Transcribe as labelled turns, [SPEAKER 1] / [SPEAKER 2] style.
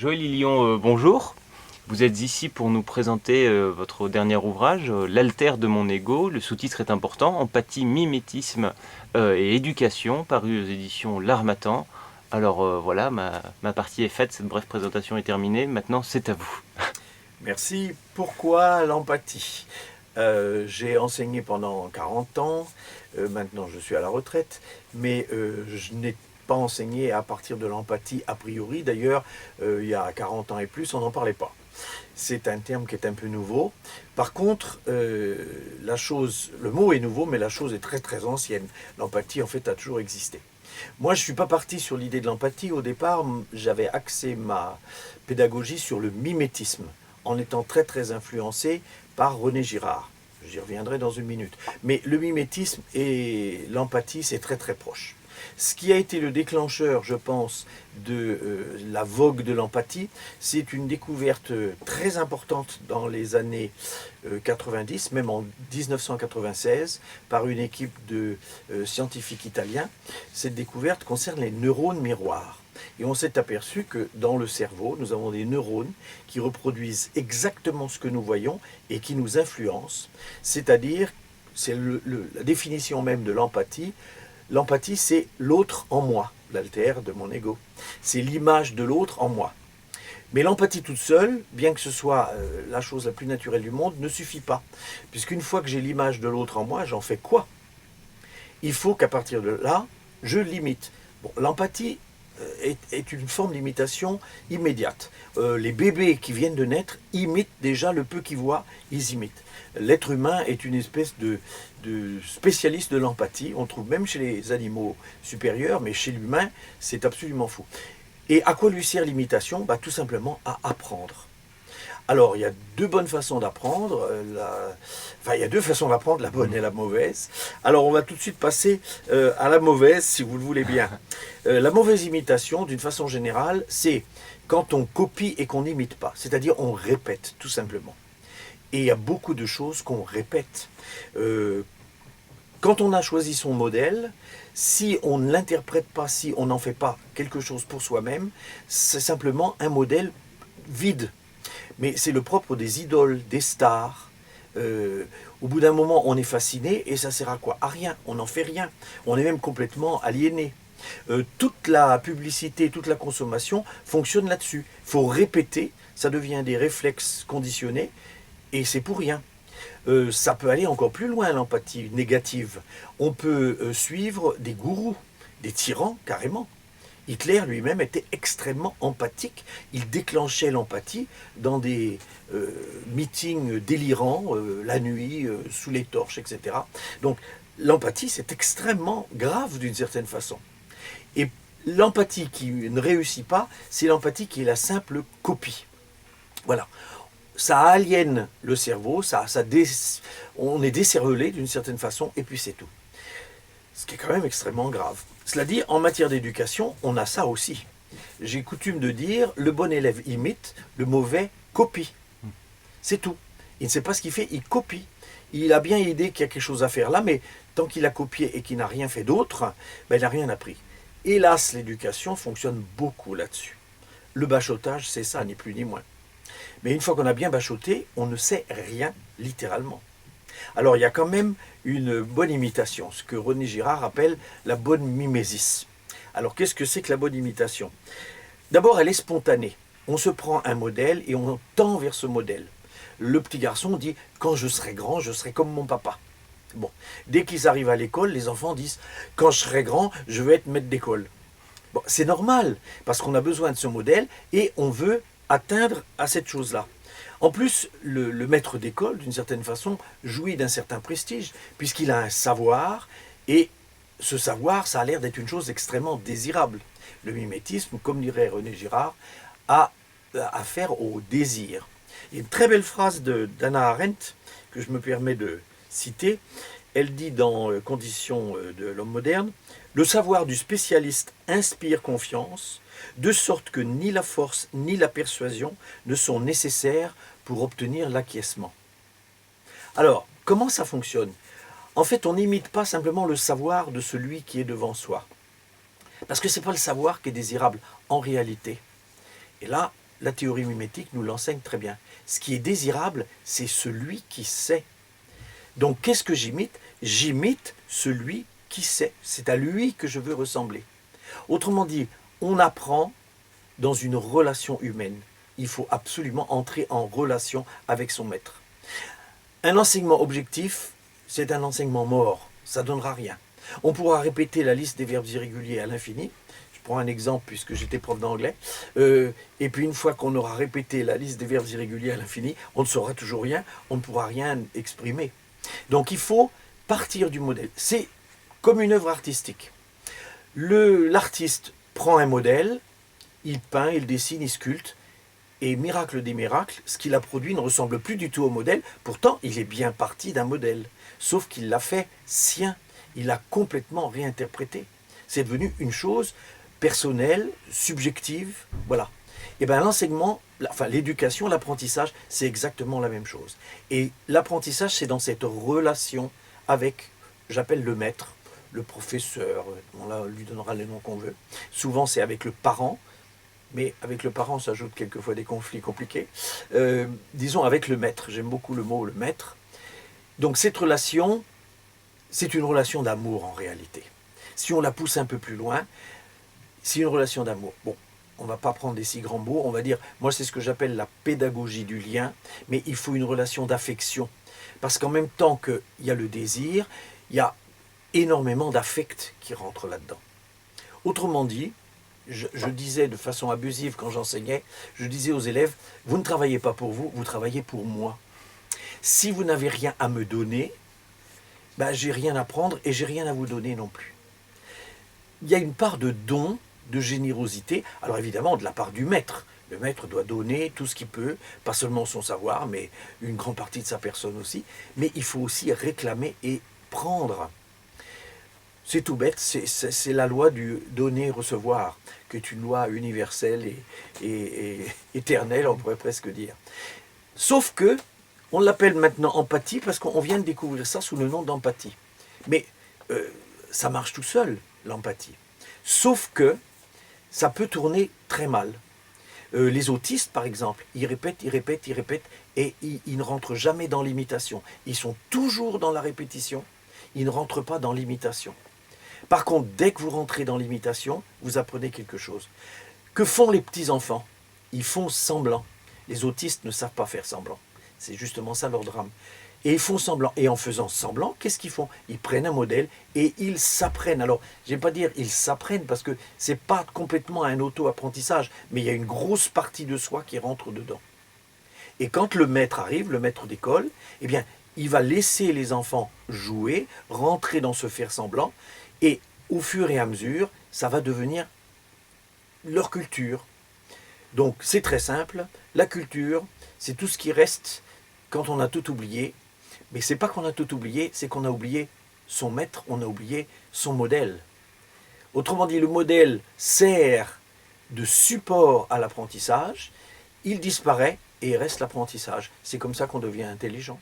[SPEAKER 1] Joël Lilion, bonjour. Vous êtes ici pour nous présenter votre dernier ouvrage, L'altère de mon ego. Le sous-titre est important, Empathie, mimétisme et éducation, paru aux éditions L'Harmattan. Alors voilà, ma partie est faite, cette brève présentation est terminée. Maintenant, c'est à vous.
[SPEAKER 2] Merci. Pourquoi l'empathie? J'ai enseigné pendant 40 ans, maintenant je suis à la retraite, mais je n'ai pas enseigné à partir de l'empathie a priori. D'ailleurs, il y a 40 ans et plus, on n'en parlait pas. C'est un terme qui est un peu nouveau. Par contre, le mot est nouveau, mais la chose est très très ancienne. L'empathie, en fait, a toujours existé. Moi, je ne suis pas parti sur l'idée de l'empathie. Au départ, j'avais axé ma pédagogie sur le mimétisme, en étant très très influencé par René Girard. J'y reviendrai dans une minute. Mais le mimétisme et l'empathie, c'est très très proche. Ce qui a été le déclencheur, je pense, de la vogue de l'empathie, c'est une découverte très importante dans les années 90, même en 1996, par une équipe de scientifiques italiens. Cette découverte concerne les neurones miroirs. Et on s'est aperçu que dans le cerveau, nous avons des neurones qui reproduisent exactement ce que nous voyons et qui nous influencent. C'est-à-dire, c'est la définition même de l'empathie. L'empathie, c'est l'autre en moi, l'altère de mon ego. C'est l'image de l'autre en moi. Mais l'empathie toute seule, bien que ce soit la chose la plus naturelle du monde, ne suffit pas. Puisqu'une fois que j'ai l'image de l'autre en moi, j'en fais quoi? Il faut qu'à partir de là, je l'imite. Bon, l'empathie est une forme d'imitation immédiate. Les bébés qui viennent de naître imitent déjà le peu qu'ils voient, ils imitent. L'être humain est une espèce de spécialiste de l'empathie. On le trouve même chez les animaux supérieurs, mais chez l'humain, c'est absolument fou. Et à quoi lui sert l'imitation? Tout simplement à apprendre. Alors, il y a deux bonnes façons d'apprendre. Enfin, il y a deux façons d'apprendre, la bonne et la mauvaise. Alors, on va tout de suite passer à la mauvaise, si vous le voulez bien. La mauvaise imitation, d'une façon générale, c'est quand on copie et qu'on n'imite pas. C'est-à-dire, on répète, tout simplement. Et il y a beaucoup de choses qu'on répète. Quand on a choisi son modèle, si on ne l'interprète pas, si on n'en fait pas quelque chose pour soi-même, c'est simplement un modèle vide. Mais c'est le propre des idoles, des stars. Au bout d'un moment, on est fasciné et ça sert à quoi? À rien, on n'en fait rien. On est même complètement aliéné. Toute la publicité, toute la consommation fonctionne là-dessus. Il faut répéter, ça devient des réflexes conditionnés et c'est pour rien. Ça peut aller encore plus loin, l'empathie négative. On peut suivre des gourous, des tyrans carrément. Hitler lui-même était extrêmement empathique. Il déclenchait l'empathie dans des meetings délirants, la nuit, sous les torches, etc. Donc l'empathie, c'est extrêmement grave d'une certaine façon. Et l'empathie qui ne réussit pas, c'est l'empathie qui est la simple copie. Voilà. Ça aliène le cerveau, on est décervelé d'une certaine façon, et puis c'est tout. Ce qui est quand même extrêmement grave. Cela dit, en matière d'éducation, on a ça aussi. J'ai coutume de dire, le bon élève imite, le mauvais copie. C'est tout. Il ne sait pas ce qu'il fait, il copie. Il a bien idée qu'il y a quelque chose à faire là, mais tant qu'il a copié et qu'il n'a rien fait d'autre, il n'a rien appris. Hélas, l'éducation fonctionne beaucoup là-dessus. Le bachotage, c'est ça, ni plus ni moins. Mais une fois qu'on a bien bachoté, on ne sait rien, littéralement. Alors il y a quand même une bonne imitation, ce que René Girard appelle la bonne mimésis. Alors qu'est-ce que c'est que la bonne imitation? D'abord, elle est spontanée. On se prend un modèle et on tend vers ce modèle. Le petit garçon dit « quand je serai grand, je serai comme mon papa ». Bon, dès qu'ils arrivent à l'école, les enfants disent « quand je serai grand, je veux être maître d'école ». Bon, c'est normal, parce qu'on a besoin de ce modèle et on veut atteindre à cette chose-là. En plus, le maître d'école, d'une certaine façon, jouit d'un certain prestige, puisqu'il a un savoir, et ce savoir, ça a l'air d'être une chose extrêmement désirable. Le mimétisme, comme dirait René Girard, a affaire au désir. Il y a une très belle phrase d'Hannah Arendt, que je me permets de citer. Elle dit dans Conditions de l'homme moderne, « Le savoir du spécialiste inspire confiance, de sorte que ni la force ni la persuasion ne sont nécessaires pour obtenir l'acquiescement. » Alors, comment ça fonctionne? En fait, on n'imite pas simplement le savoir de celui qui est devant soi. Parce que ce n'est pas le savoir qui est désirable, en réalité. Et là, la théorie mimétique nous l'enseigne très bien. Ce qui est désirable, c'est celui qui sait. Donc qu'est-ce que j'imite? J'imite celui qui sait. C'est à lui que je veux ressembler. Autrement dit, on apprend dans une relation humaine. Il faut absolument entrer en relation avec son maître. Un enseignement objectif, c'est un enseignement mort. Ça ne donnera rien. On pourra répéter la liste des verbes irréguliers à l'infini. Je prends un exemple puisque j'étais prof d'anglais. Et puis une fois qu'on aura répété la liste des verbes irréguliers à l'infini, on ne saura toujours rien, on ne pourra rien exprimer. Donc il faut partir du modèle. C'est comme une œuvre artistique. L'artiste prend un modèle, il peint, il dessine, il sculpte, et miracle des miracles, ce qu'il a produit ne ressemble plus du tout au modèle. Pourtant, il est bien parti d'un modèle. Sauf qu'il l'a fait sien. Il l'a complètement réinterprété. C'est devenu une chose personnelle, subjective. Voilà. Et bien l'enseignement, enfin l'éducation, l'apprentissage, c'est exactement la même chose. Et l'apprentissage, c'est dans cette relation avec, j'appelle le maître, le professeur, on lui donnera les noms qu'on veut. Souvent, c'est avec le parent. Mais avec le parent, ça ajoute quelquefois des conflits compliqués. Disons avec le maître, j'aime beaucoup le mot le maître. Donc cette relation, c'est une relation d'amour en réalité. Si on la pousse un peu plus loin, c'est une relation d'amour. Bon, on ne va pas prendre des si grands mots, on va dire, moi c'est ce que j'appelle la pédagogie du lien, mais il faut une relation d'affection. Parce qu'en même temps qu'il y a le désir, il y a énormément d'affect qui rentre là-dedans. Autrement dit, je disais de façon abusive quand j'enseignais, je disais aux élèves, vous ne travaillez pas pour vous, vous travaillez pour moi. Si vous n'avez rien à me donner, ben, j'ai rien à prendre et j'ai rien à vous donner non plus. Il y a une part de don, de générosité, alors évidemment de la part du maître. Le maître doit donner tout ce qu'il peut, pas seulement son savoir, mais une grande partie de sa personne aussi. Mais il faut aussi réclamer et prendre. C'est tout bête, c'est la loi du donner-recevoir, qui est une loi universelle et éternelle, on pourrait presque dire. Sauf que, on l'appelle maintenant empathie, parce qu'on vient de découvrir ça sous le nom d'empathie. Mais ça marche tout seul, l'empathie. Sauf que, ça peut tourner très mal. Les autistes, par exemple, ils répètent, et ils ne rentrent jamais dans l'imitation. Ils sont toujours dans la répétition, ils ne rentrent pas dans l'imitation. Par contre, dès que vous rentrez dans l'imitation, vous apprenez quelque chose. Que font les petits-enfants? Ils font semblant. Les autistes ne savent pas faire semblant. C'est justement ça leur drame. Et ils font semblant. Et en faisant semblant, qu'est-ce qu'ils font? Ils prennent un modèle et ils s'apprennent. Alors, je ne vais pas dire ils s'apprennent parce que ce n'est pas complètement un auto-apprentissage, mais il y a une grosse partie de soi qui rentre dedans. Et quand le maître arrive, le maître d'école, eh bien, il va laisser les enfants jouer, rentrer dans ce faire semblant, et au fur et à mesure, ça va devenir leur culture. Donc c'est très simple, la culture, c'est tout ce qui reste quand on a tout oublié. Mais c'est pas qu'on a tout oublié, c'est qu'on a oublié son maître, on a oublié son modèle. Autrement dit, le modèle sert de support à l'apprentissage, il disparaît et il reste l'apprentissage. C'est comme ça qu'on devient intelligent.